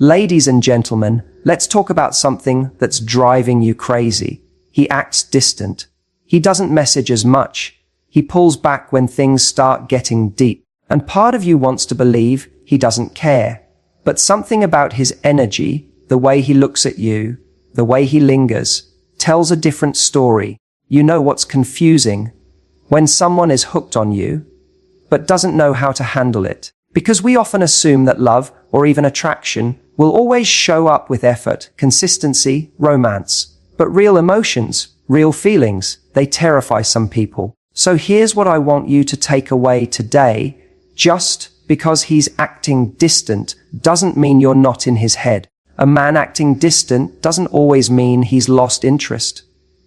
Ladies and gentlemen, let's talk about something that's driving you crazy. He acts distant. He doesn't message as much. He pulls back when things start getting deep. And part of you wants to believe he doesn't care. But something about his energy, the way he looks at you, the way he lingers, tells a different story. You know what's confusing? When someone is hooked on you, but doesn't know how to handle it. Because we often assume that love, or even attraction, will always show up with effort, consistency, romance. But real emotions, real feelings, they terrify some people. So here's what I want you to take away today. Just because he's acting distant doesn't mean you're not in his head. A man acting distant doesn't always mean he's lost interest.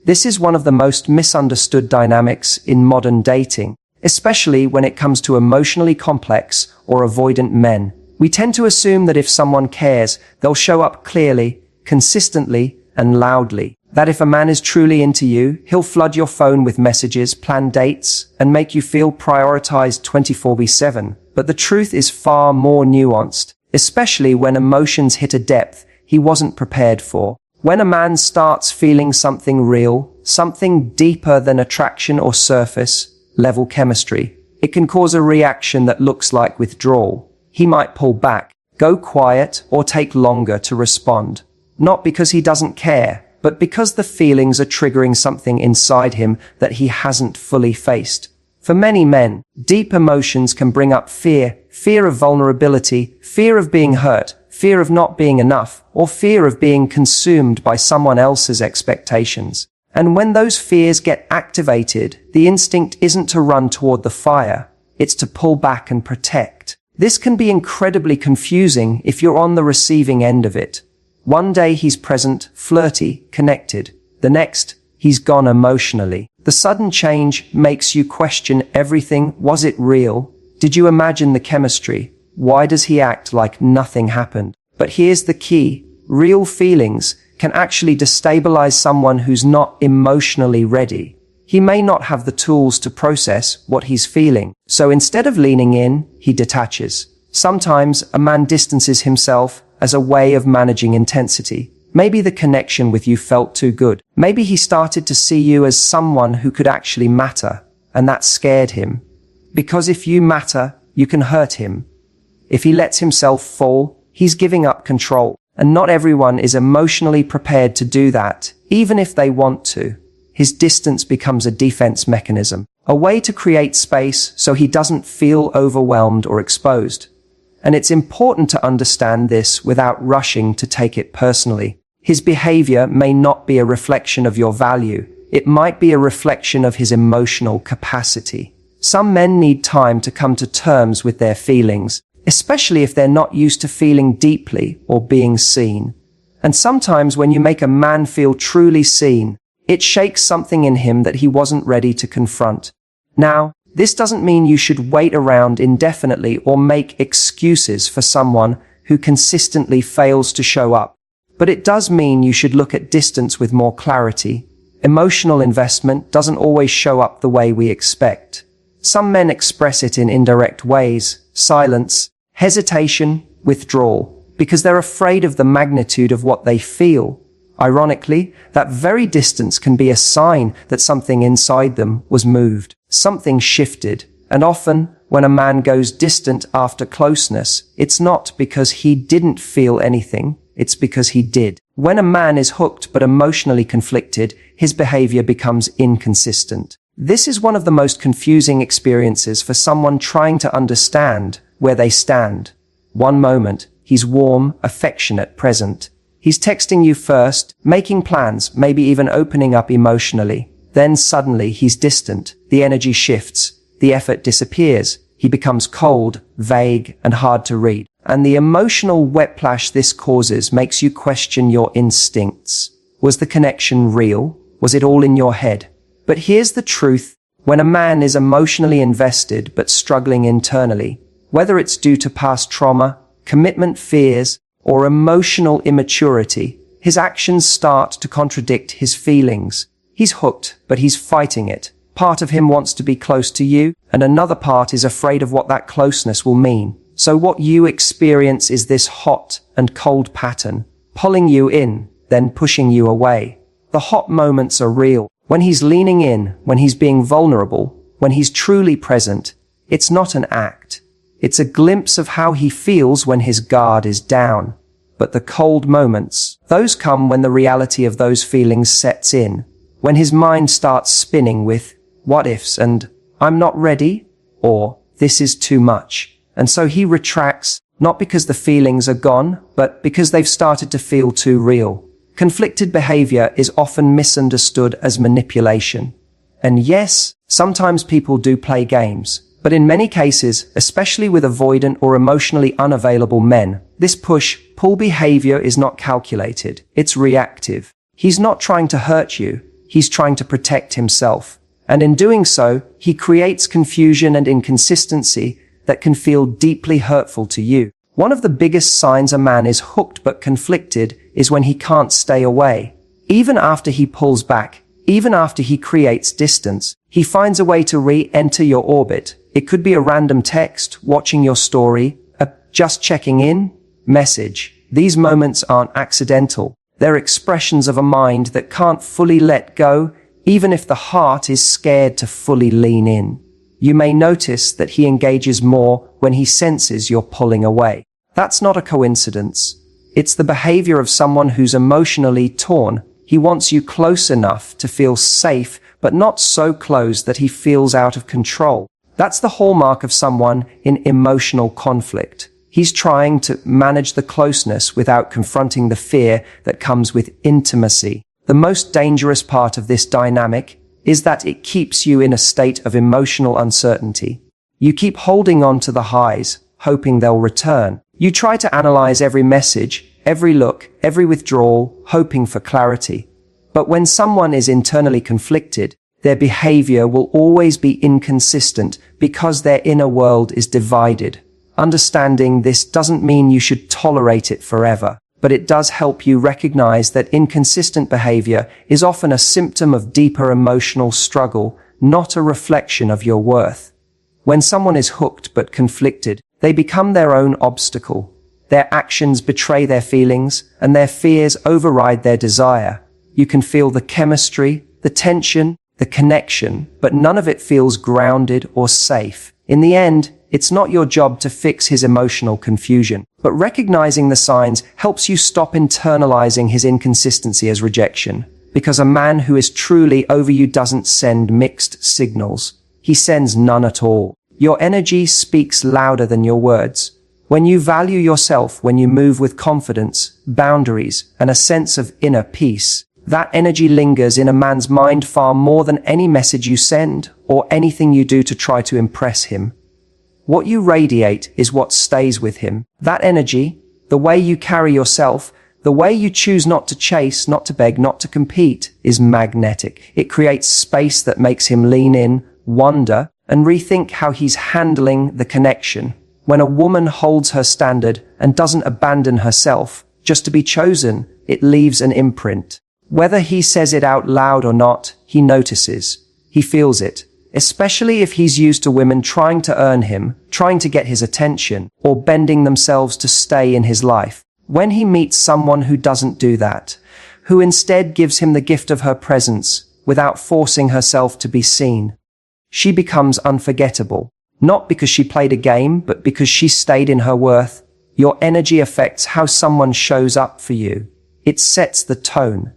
This is one of the most misunderstood dynamics in modern dating, especially when it comes to emotionally complex or avoidant men. We tend to assume that if someone cares, they'll show up clearly, consistently, and loudly. That if a man is truly into you, he'll flood your phone with messages, plan dates, and make you feel prioritized 24/7. But the truth is far more nuanced, especially when emotions hit a depth he wasn't prepared for. When a man starts feeling something real, something deeper than attraction or surface level chemistry, it can cause a reaction that looks like withdrawal. He might pull back, go quiet, or take longer to respond. Not because he doesn't care, but because the feelings are triggering something inside him that he hasn't fully faced. For many men, deep emotions can bring up fear, fear of vulnerability, fear of being hurt, fear of not being enough, or fear of being consumed by someone else's expectations. And when those fears get activated, the instinct isn't to run toward the fire, it's to pull back and protect. This can be incredibly confusing if you're on the receiving end of it. One day he's present, flirty, connected. The next, he's gone emotionally. The sudden change makes you question everything. Was it real? Did you imagine the chemistry? Why does he act like nothing happened? But here's the key. Real feelings can actually destabilize someone who's not emotionally ready. He may not have the tools to process what he's feeling. So instead of leaning in, he detaches. Sometimes a man distances himself as a way of managing intensity. Maybe the connection with you felt too good. Maybe he started to see you as someone who could actually matter, and that scared him. Because if you matter, you can hurt him. If he lets himself fall, he's giving up control. And not everyone is emotionally prepared to do that, even if they want to. His distance becomes a defense mechanism, a way to create space so he doesn't feel overwhelmed or exposed. And it's important to understand this without rushing to take it personally. His behavior may not be a reflection of your value. It might be a reflection of his emotional capacity. Some men need time to come to terms with their feelings, especially if they're not used to feeling deeply or being seen. And sometimes when you make a man feel truly seen, it shakes something in him that he wasn't ready to confront. Now, this doesn't mean you should wait around indefinitely or make excuses for someone who consistently fails to show up. But it does mean you should look at distance with more clarity. Emotional investment doesn't always show up the way we expect. Some men express it in indirect ways: silence, hesitation, withdrawal, because they're afraid of the magnitude of what they feel. Ironically, that very distance can be a sign that something inside them was moved. Something shifted. And often, when a man goes distant after closeness, it's not because he didn't feel anything, it's because he did. When a man is hooked but emotionally conflicted, his behavior becomes inconsistent. This is one of the most confusing experiences for someone trying to understand where they stand. One moment, he's warm, affectionate, present. He's texting you first, making plans, maybe even opening up emotionally. Then suddenly he's distant. The energy shifts. The effort disappears. He becomes cold, vague, and hard to read. And the emotional whiplash this causes makes you question your instincts. Was the connection real? Was it all in your head? But here's the truth. When a man is emotionally invested but struggling internally, whether it's due to past trauma, commitment fears, or emotional immaturity, his actions start to contradict his feelings. He's hooked, but he's fighting it. Part of him wants to be close to you, and another part is afraid of what that closeness will mean. So what you experience is this hot, and cold pattern, pulling you in, then pushing you away. The hot moments are real. When he's leaning in, when he's being vulnerable, when he's truly present, it's not an act. It's a glimpse of how he feels when his guard is down. But the cold moments, those come when the reality of those feelings sets in, when his mind starts spinning with what ifs and I'm not ready, or this is too much. And so he retracts, not because the feelings are gone, but because they've started to feel too real. Conflicted behavior is often misunderstood as manipulation. And yes, sometimes people do play games, but in many cases, especially with avoidant or emotionally unavailable men, this push-pull behavior is not calculated, it's reactive. He's not trying to hurt you, he's trying to protect himself. And in doing so, he creates confusion and inconsistency that can feel deeply hurtful to you. One of the biggest signs a man is hooked but conflicted is when he can't stay away. Even after he pulls back, even after he creates distance, he finds a way to re-enter your orbit. It could be a random text, watching your story, a just checking in message. These moments aren't accidental. They're expressions of a mind that can't fully let go, even if the heart is scared to fully lean in. You may notice that he engages more when he senses you're pulling away. That's not a coincidence. It's the behavior of someone who's emotionally torn. He wants you close enough to feel safe, but not so close that he feels out of control. That's the hallmark of someone in emotional conflict. He's trying to manage the closeness without confronting the fear that comes with intimacy. The most dangerous part of this dynamic is that it keeps you in a state of emotional uncertainty. You keep holding on to the highs, hoping they'll return. You try to analyze every message, every look, every withdrawal, hoping for clarity. But when someone is internally conflicted, their behavior will always be inconsistent because their inner world is divided. Understanding this doesn't mean you should tolerate it forever, but it does help you recognize that inconsistent behavior is often a symptom of deeper emotional struggle, not a reflection of your worth. When someone is hooked but conflicted, they become their own obstacle. Their actions betray their feelings, and their fears override their desire. You can feel the chemistry, the tension, the connection, but none of it feels grounded or safe. In the end, it's not your job to fix his emotional confusion, but recognizing the signs helps you stop internalizing his inconsistency as rejection. Because a man who is truly over you doesn't send mixed signals. He sends none at all. Your energy speaks louder than your words. When you value yourself, when you move with confidence, boundaries, and a sense of inner peace, that energy lingers in a man's mind far more than any message you send or anything you do to try to impress him. What you radiate is what stays with him. That energy, the way you carry yourself, the way you choose not to chase, not to beg, not to compete, is magnetic. It creates space that makes him lean in, wonder, and rethink how he's handling the connection. When a woman holds her standard and doesn't abandon herself just to be chosen, it leaves an imprint. Whether he says it out loud or not, he notices. He feels it. Especially if he's used to women trying to earn him, trying to get his attention, or bending themselves to stay in his life. When he meets someone who doesn't do that, who instead gives him the gift of her presence without forcing herself to be seen, she becomes unforgettable. Not because she played a game, but because she stayed in her worth. Your energy affects how someone shows up for you. It sets the tone.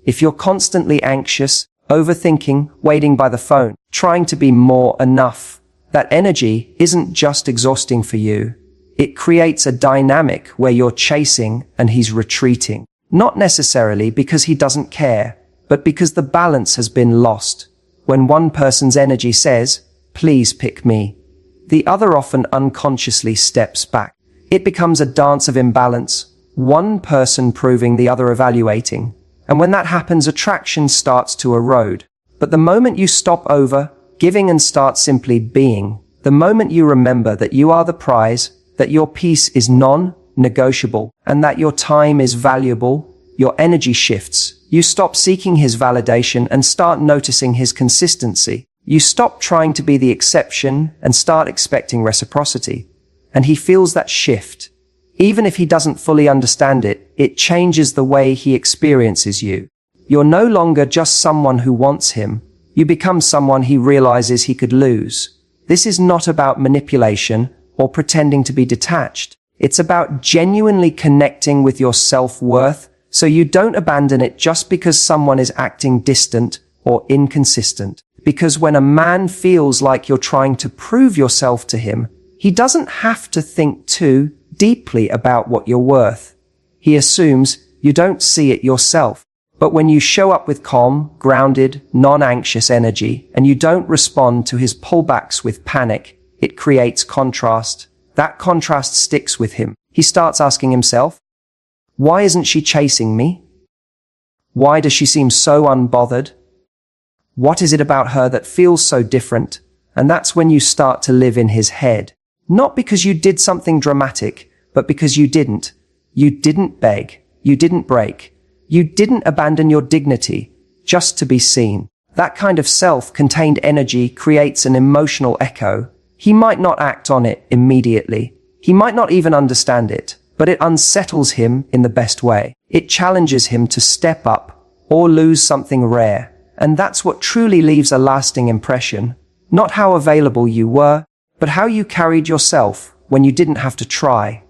If you're constantly anxious, overthinking, waiting by the phone, trying to be more enough, that energy isn't just exhausting for you. It creates a dynamic where you're chasing and he's retreating. Not necessarily because he doesn't care, but because the balance has been lost. When one person's energy says, "Please pick me," the other often unconsciously steps back. It becomes a dance of imbalance, one person proving, the other evaluating. And when that happens, attraction starts to erode. But the moment you stop giving and start simply being, the moment you remember that you are the prize, that your peace is non-negotiable, and that your time is valuable, your energy shifts. You stop seeking his validation and start noticing his consistency. You stop trying to be the exception and start expecting reciprocity. And he feels that shift. Even if he doesn't fully understand it, it changes the way he experiences you. You're no longer just someone who wants him. You become someone he realizes he could lose. This is not about manipulation or pretending to be detached. It's about genuinely connecting with your self-worth, so you don't abandon it just because someone is acting distant or inconsistent. Because when a man feels like you're trying to prove yourself to him, he doesn't have to think too deeply about what you're worth. He assumes you don't see it yourself. But when you show up with calm, grounded, non-anxious energy, and you don't respond to his pullbacks with panic, it creates contrast. That contrast sticks with him. He starts asking himself, why isn't she chasing me? Why does she seem so unbothered? What is it about her that feels so different? And that's when you start to live in his head. Not because you did something dramatic, but because you didn't. You didn't beg. You didn't break. You didn't abandon your dignity just to be seen. That kind of self-contained energy creates an emotional echo. He might not act on it immediately. He might not even understand it, but it unsettles him in the best way. It challenges him to step up or lose something rare. And that's what truly leaves a lasting impression. Not how available you were, but how you carried yourself when you didn't have to try.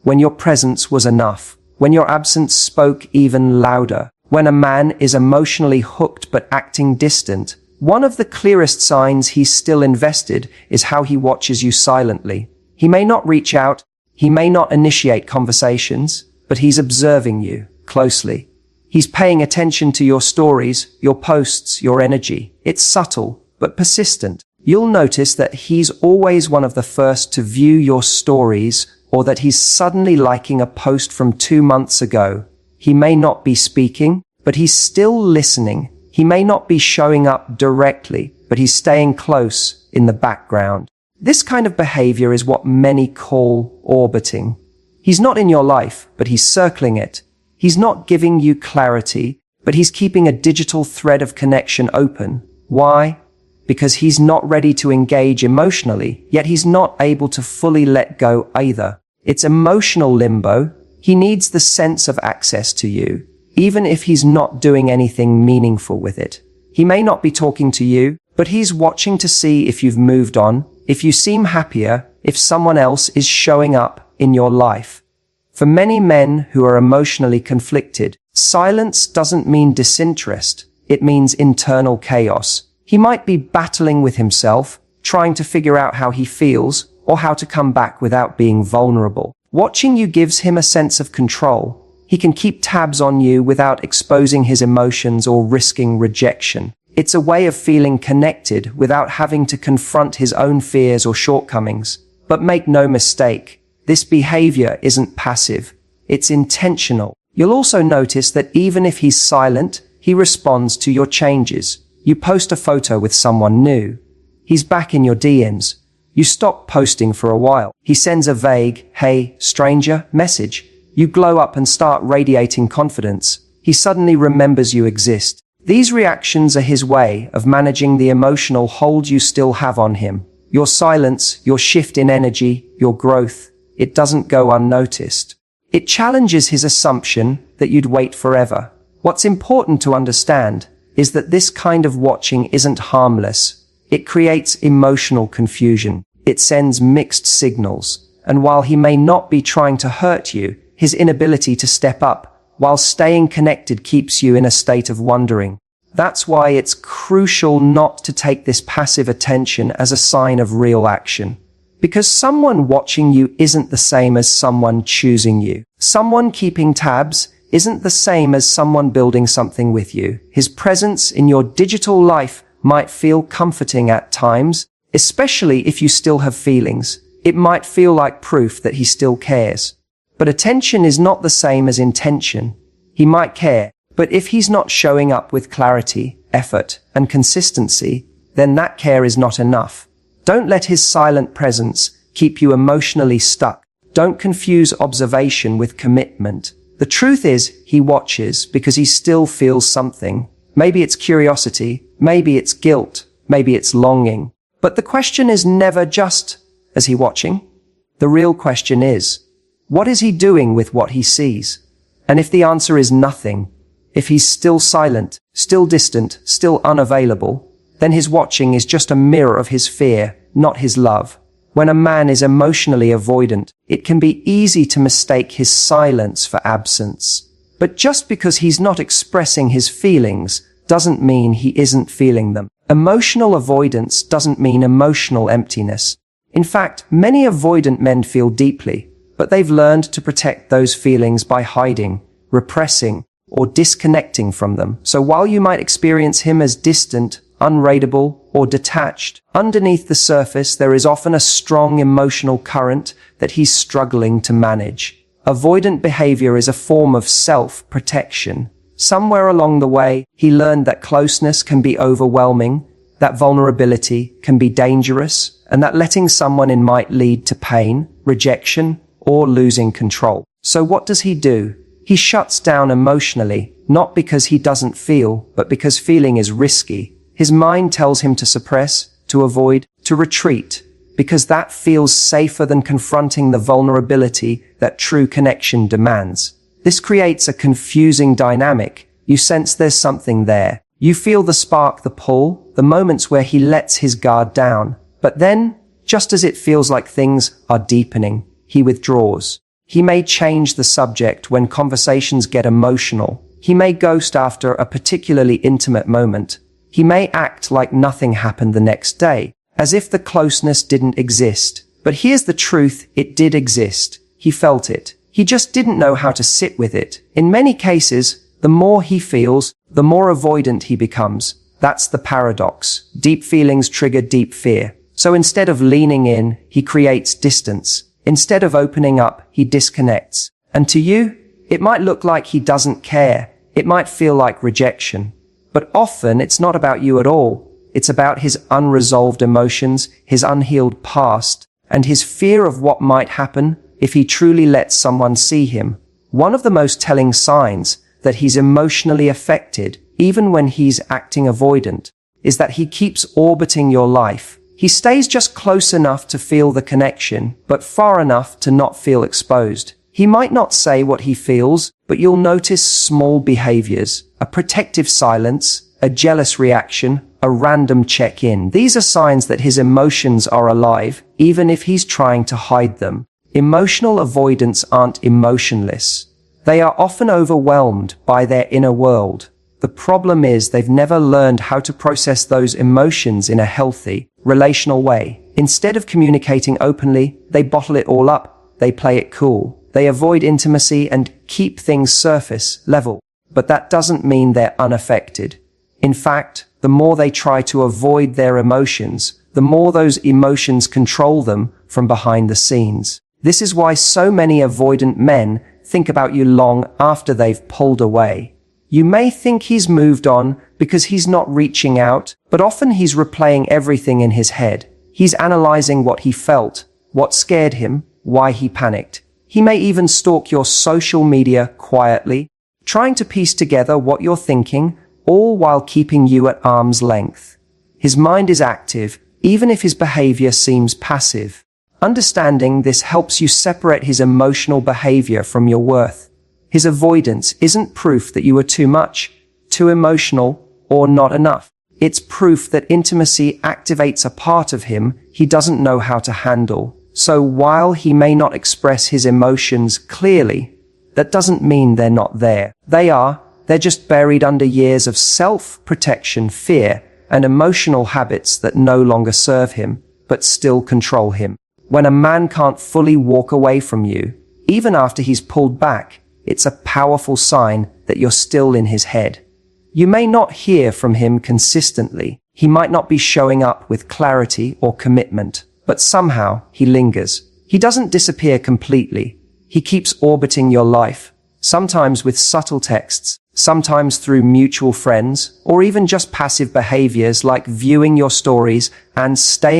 When your presence was enough. When your absence spoke even louder. When a man is emotionally hooked but acting distant, one of the clearest signs he's still invested is how he watches you silently. He may not reach out, he may not initiate conversations, but he's observing you closely. He's paying attention to your stories, your posts, your energy. It's subtle, but persistent. You'll notice that he's always one of the first to view your stories, or that he's suddenly liking a post from 2 months ago. He may not be speaking, but he's still listening. He may not be showing up directly, but he's staying close in the background. This kind of behavior is what many call orbiting. He's not in your life, but he's circling it. He's not giving you clarity, but he's keeping a digital thread of connection open. Why? Because he's not ready to engage emotionally, yet he's not able to fully let go either. It's emotional limbo. He needs the sense of access to you, even if he's not doing anything meaningful with it. He may not be talking to you, but he's watching to see if you've moved on, if you seem happier, if someone else is showing up in your life. For many men who are emotionally conflicted, silence doesn't mean disinterest. It means internal chaos. He might be battling with himself, trying to figure out how he feels, or how to come back without being vulnerable. Watching you gives him a sense of control. He can keep tabs on you without exposing his emotions or risking rejection. It's a way of feeling connected without having to confront his own fears or shortcomings. But make no mistake, this behavior isn't passive. It's intentional. You'll also notice that even if he's silent, he responds to your changes. You post a photo with someone new. He's back in your DMs. You stop posting for a while. He sends a vague, "Hey, stranger," message. You glow up and start radiating confidence. He suddenly remembers you exist. These reactions are his way of managing the emotional hold you still have on him. Your silence, your shift in energy, your growth, it doesn't go unnoticed. It challenges his assumption that you'd wait forever. What's important to understand is that this kind of watching isn't harmless. It creates emotional confusion. It sends mixed signals. And while he may not be trying to hurt you, his inability to step up while staying connected keeps you in a state of wondering. That's why it's crucial not to take this passive attention as a sign of real action. Because someone watching you isn't the same as someone choosing you. Someone keeping tabs isn't the same as someone building something with you. His presence in your digital life might feel comforting at times, especially if you still have feelings. It might feel like proof that he still cares. But attention is not the same as intention. He might care, but if he's not showing up with clarity, effort, and consistency, then that care is not enough. Don't let his silent presence keep you emotionally stuck. Don't confuse observation with commitment. The truth is, he watches because he still feels something. Maybe it's curiosity, maybe it's guilt, maybe it's longing. But the question is never just, is he watching? The real question is, What is he doing with what he sees? And if the answer is nothing, if he's still silent, still distant, still unavailable, then his watching is just a mirror of his fear, not his love. When a man is emotionally avoidant, it can be easy to mistake his silence for absence. But just because he's not expressing his feelings doesn't mean he isn't feeling them. Emotional avoidance doesn't mean emotional emptiness. In fact, many avoidant men feel deeply, but they've learned to protect those feelings by hiding, repressing, or disconnecting from them. So while you might experience him as distant, unreadable, or detached, underneath the surface there is often a strong emotional current that he's struggling to manage. Avoidant behavior is a form of self-protection. Somewhere along the way, he learned that closeness can be overwhelming, that vulnerability can be dangerous, and that letting someone in might lead to pain, rejection, or losing control. So what does he do? He shuts down emotionally, not because he doesn't feel, but because feeling is risky. His mind tells him to suppress, to avoid, to retreat, because that feels safer than confronting the vulnerability that true connection demands. This creates a confusing dynamic. You sense there's something there. You feel the spark, the pull, the moments where he lets his guard down. But then, just as it feels like things are deepening, he withdraws. He may change the subject when conversations get emotional. He may ghost after a particularly intimate moment. He may act like nothing happened the next day, as if the closeness didn't exist. But here's the truth, it did exist. He felt it. He just didn't know how to sit with it. In many cases, the more he feels, the more avoidant he becomes. That's the paradox. Deep feelings trigger deep fear. So instead of leaning in, he creates distance. Instead of opening up, he disconnects. And to you, it might look like he doesn't care. It might feel like rejection. But often it's not about you at all. It's about his unresolved emotions, his unhealed past, and his fear of what might happen if he truly lets someone see him. One of the most telling signs that he's emotionally affected, even when he's acting avoidant, is that he keeps orbiting your life. He stays just close enough to feel the connection, but far enough to not feel exposed. He might not say what he feels, but you'll notice small behaviors, a protective silence, a jealous reaction, a random check-in. These are signs that his emotions are alive, even if he's trying to hide them. Emotional avoidants aren't emotionless. They are often overwhelmed by their inner world. The problem is they've never learned how to process those emotions in a healthy, relational way. Instead of communicating openly, they bottle it all up. They play it cool. They avoid intimacy and keep things surface level. But that doesn't mean they're unaffected. In fact, the more they try to avoid their emotions, the more those emotions control them from behind the scenes. This is why so many avoidant men think about you long after they've pulled away. You may think he's moved on because he's not reaching out, but often he's replaying everything in his head. He's analyzing what he felt, what scared him, why he panicked. He may even stalk your social media quietly, trying to piece together what you're thinking, all while keeping you at arm's length. His mind is active, even if his behavior seems passive. Understanding this helps you separate his emotional behavior from your worth. His avoidance isn't proof that you are too much, too emotional, or not enough. It's proof that intimacy activates a part of him he doesn't know how to handle. So while he may not express his emotions clearly, that doesn't mean they're not there. They're just buried under years of self-protection, fear, and emotional habits that no longer serve him, but still control him. When a man can't fully walk away from you, even after he's pulled back, it's a powerful sign that you're still in his head. You may not hear from him consistently. He might not be showing up with clarity or commitment, but somehow he lingers. He doesn't disappear completely. He keeps orbiting your life, sometimes with subtle texts, sometimes through mutual friends, or even just passive behaviors like viewing your stories and staying